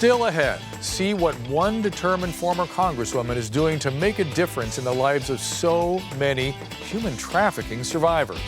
Still ahead, see what one determined former Congresswoman is doing to make a difference in the lives of so many human trafficking survivors.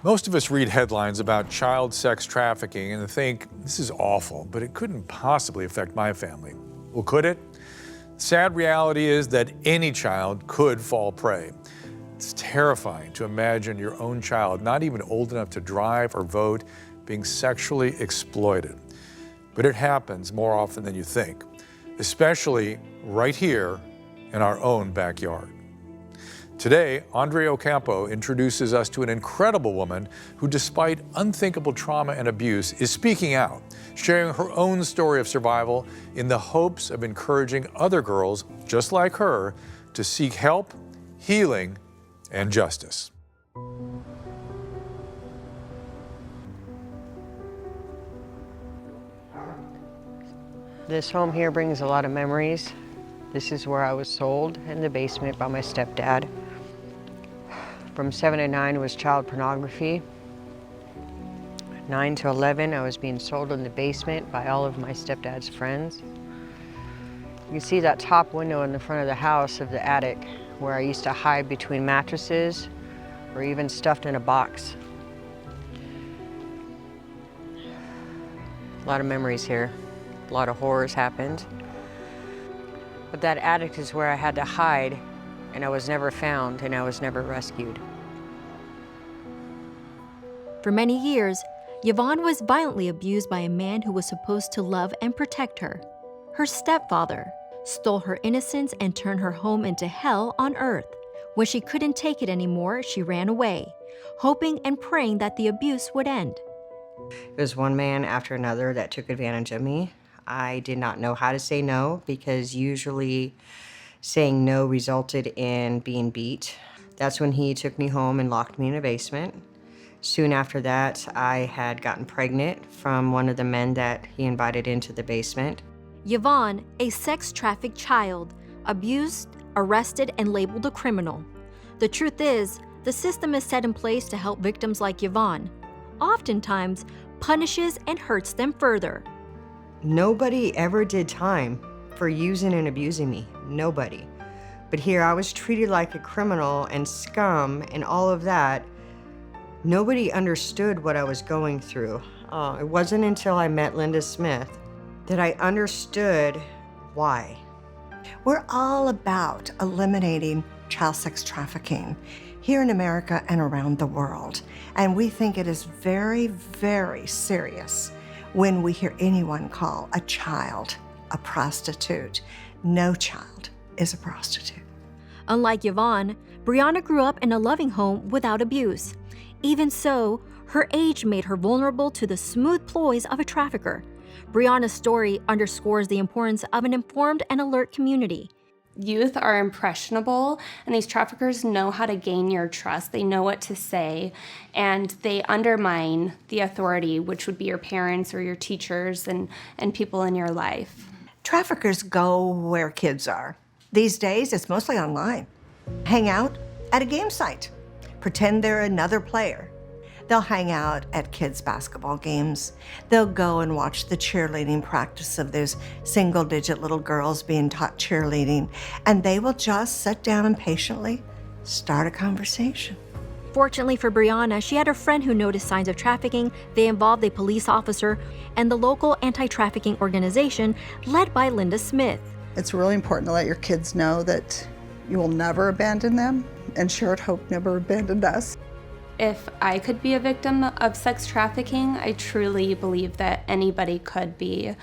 Most of us read headlines about child sex trafficking and think, this is awful, but it couldn't possibly affect my family. Well, could it? The sad reality is that any child could fall prey. It's terrifying to imagine your own child, not even old enough to drive or vote, being sexually exploited. But it happens more often than you think, especially right here in our own backyard. Today, Andrea Ocampo introduces us to an incredible woman who, despite unthinkable trauma and abuse, is speaking out, sharing her own story of survival in the hopes of encouraging other girls just like her to seek help, healing, and justice. This home here brings a lot of memories. This is where I was sold, in the basement, by my stepdad. From 7 to 9 was child pornography. 9 to 11, I was being sold in the basement by all of my stepdad's friends. You can see that top window in the front of the house of the attic where I used to hide between mattresses or even stuffed in a box. A lot of memories here. A lot of horrors happened. But that attic is where I had to hide, and I was never found, and I was never rescued. For many years, Yvonne was violently abused by a man who was supposed to love and protect her. Her stepfather stole her innocence and turned her home into hell on earth. When she couldn't take it anymore, she ran away, hoping and praying that the abuse would end. It was one man after another that took advantage of me. I did not know how to say no, because usually saying no resulted in being beat. That's when he took me home and locked me in a basement. Soon after that, I had gotten pregnant from one of the men that he invited into the basement. Yvonne, a sex-trafficked child, abused, arrested, and labeled a criminal. The truth is, the system is set in place to help victims like Yvonne. Oftentimes, punishes and hurts them further. Nobody ever did time for using and abusing me. Nobody. But here I was treated like a criminal and scum and all of that. Nobody understood what I was going through. It wasn't until I met Linda Smith that I understood why. We're all about eliminating child sex trafficking here in America and around the world. And we think it is very, very serious when we hear anyone call a child a prostitute. No child is a prostitute. Unlike Yvonne, Brianna grew up in a loving home without abuse. Even so, her age made her vulnerable to the smooth ploys of a trafficker. Brianna's story underscores the importance of an informed and alert community. Youth are impressionable, and these traffickers know how to gain your trust. They know what to say, and they undermine the authority, which would be your parents or your teachers and people in your life. Traffickers go where kids are. These days, it's mostly online. Hang out at a game site. Pretend they're another player. They'll hang out at kids' basketball games. They'll go and watch the cheerleading practice of those single-digit little girls being taught cheerleading, and they will just sit down and patiently start a conversation. Fortunately for Brianna, she had a friend who noticed signs of trafficking. They involved a police officer and the local anti-trafficking organization led by Linda Smith. It's really important to let your kids know that you will never abandon them, and Shared Hope never abandoned us. If I could be a victim of sex trafficking, I truly believe that anybody could be.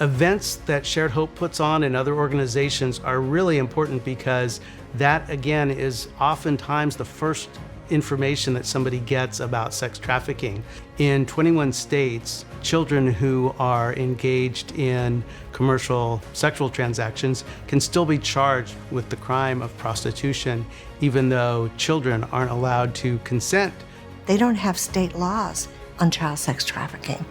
Events that Shared Hope puts on and other organizations are really important because that, again, is oftentimes the first information that somebody gets about sex trafficking. In 21 states, children who are engaged in commercial sexual transactions can still be charged with the crime of prostitution, even though children aren't allowed to consent. They don't have state laws on child sex trafficking.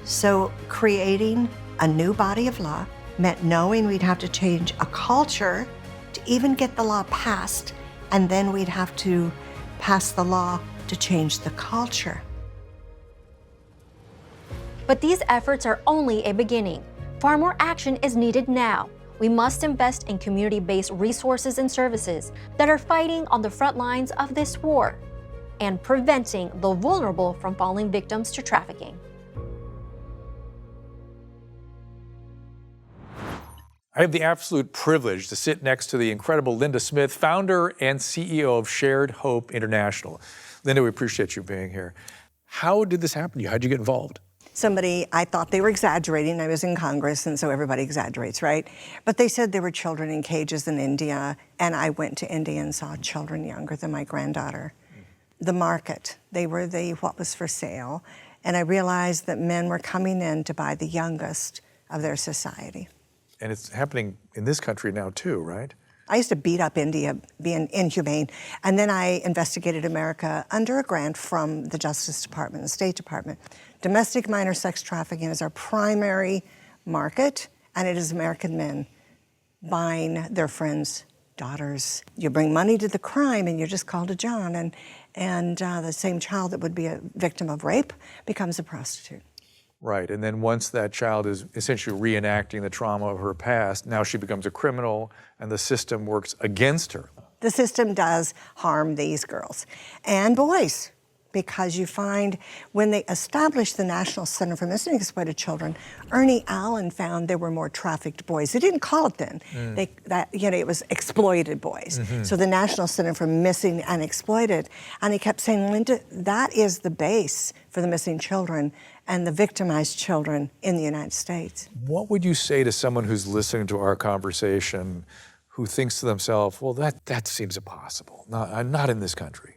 So creating a new body of law meant knowing we'd have to change a culture to even get the law passed, and then we'd have to pass the law to change the culture. But these efforts are only a beginning. Far more action is needed now. We must invest in community-based resources and services that are fighting on the front lines of this war and preventing the vulnerable from falling victims to trafficking. I have the absolute privilege to sit next to the incredible Linda Smith, founder and CEO of Shared Hope International. Linda, we appreciate you being here. How did this happen to you? How'd you get involved? I thought they were exaggerating. I was in Congress, and so everybody exaggerates, right? But they said there were children in cages in India, and I went to India and saw children younger than my granddaughter. The market, they were what was for sale, and I realized that men were coming in to buy the youngest of their society. And it's happening in this country now too, right? I used to beat up India, being inhumane, and then I investigated America under a grant from the Justice Department, the State Department. Domestic minor sex trafficking is our primary market, and it is American men buying their friends' daughters. You bring money to the crime, and you're just called a John, and the same child that would be a victim of rape becomes a prostitute. Right, and then once that child is essentially reenacting the trauma of her past, now she becomes a criminal and the system works against her. The system does harm these girls and boys, because you find when they established the National Center for Missing and Exploited Children, Ernie Allen found there were more trafficked boys. They didn't call it then. It was exploited boys. So the National Center for Missing and Exploited, and he kept saying, Linda, that is the base for the missing children and the victimized children in the United States. What would you say to someone who's listening to our conversation who thinks to themselves, well, that seems impossible, not in this country?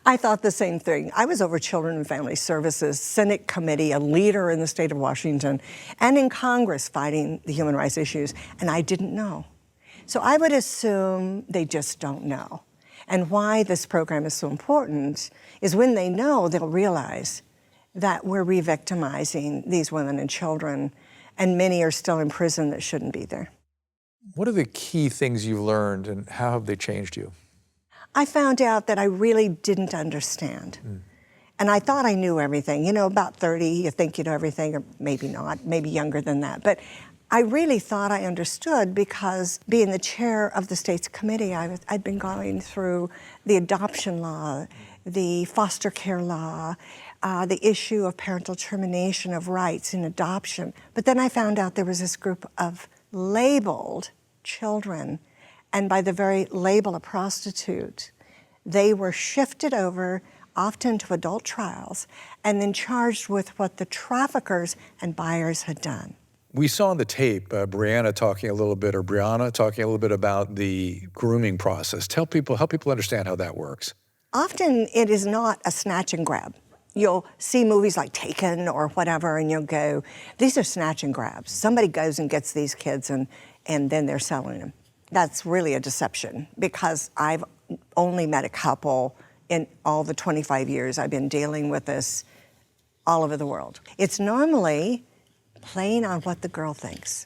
I thought the same thing. I was over Children and Family Services, Senate committee, a leader in the state of Washington, and in Congress fighting the human rights issues, and I didn't know. So I would assume they just don't know. And why this program is so important is when they know, they'll realize that we're re-victimizing these women and children, and many are still in prison that shouldn't be there. What are the key things you've learned, and how have they changed you? I found out that I really didn't understand. And I thought I knew everything. You know, about 30, you think you know everything, or maybe not, maybe younger than that. But I really thought I understood because being the chair of the state's committee, I'd been going through the adoption law, the foster care law, the issue of parental termination of rights in adoption. But then I found out there was this group of labeled children, and by the very label of prostitute, they were shifted over often to adult trials and then charged with what the traffickers and buyers had done. We saw on the tape Brianna talking a little bit about the grooming process. Help people understand how that works. Often it is not a snatch and grab. You'll see movies like Taken or whatever, and you'll go, these are snatch and grabs. Somebody goes and gets these kids, and then they're selling them. That's really a deception, because I've only met a couple in all the 25 years I've been dealing with this all over the world. It's normally playing on what the girl thinks.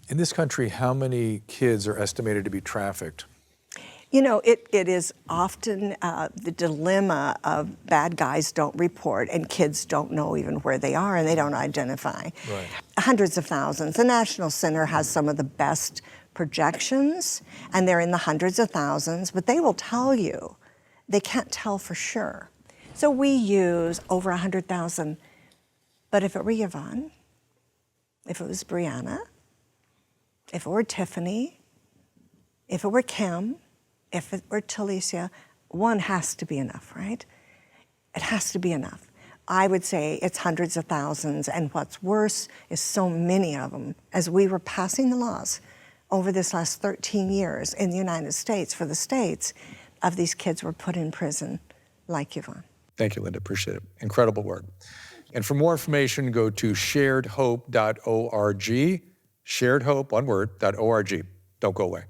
In this country, how many kids are estimated to be trafficked? You know, it is often the dilemma of bad guys don't report and kids don't know even where they are and they don't identify. Right. Hundreds of thousands. The National Center has some of the best projections, and they're in the hundreds of thousands, but they will tell you they can't tell for sure. So we use over 100,000. But if it were Yvonne, if it was Brianna, if it were Tiffany, if it were Kim, if it were Talicia, one has to be enough, right? It has to be enough. I would say it's hundreds of thousands, and what's worse is so many of them. As we were passing the laws over this last 13 years in the United States, for the states, of these kids were put in prison like Yvonne. Thank you, Linda. Appreciate it. Incredible work. And for more information, go to sharedhope.org. Sharedhope, one word, .org. Don't go away.